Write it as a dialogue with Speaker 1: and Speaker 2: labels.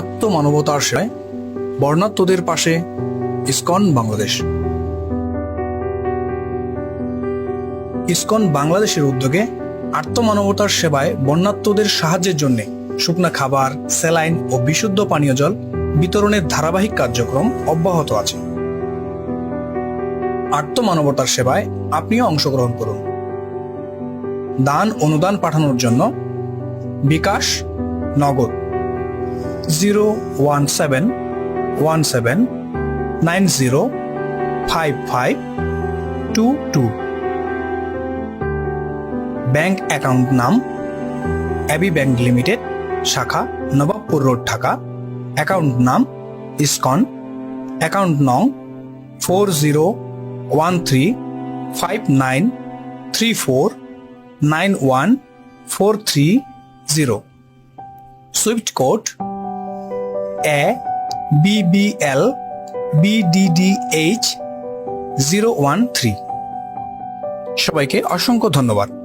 Speaker 1: আত্মমানবতার সেবায় বর্ণাঢ্যদের পাশে ISKCON Bangladesh. ISKCON বাংলাদেশের উদ্যোগে আত্মমানবতার সেবায় বন্যার্তদের সাহায্যের জন্য শুকনা খাবার, স্যালাইন ও বিশুদ্ধ পানীয় জল বিতরণের ধারাবাহিক কার্যক্রম অব্যাহত আছে। আত্মমানবতার সেবায় আপনিও অংশগ্রহণ করুন। দান অনুদান পাঠানোর জন্য বিকাশ, নগদ 01717905522। ব্যাংক অ্যাকাউন্ট নাম অ্যাবি ব্যাংক লিমিটেড, শাখা নবাবপুর রোড, ঢাকা। অ্যাকাউন্ট নাম ইসকন। অ্যাকাউন্ট নং 401359349140। Swift code ABBLBDDH013। সবাইকে অসংখ্য ধন্যবাদ।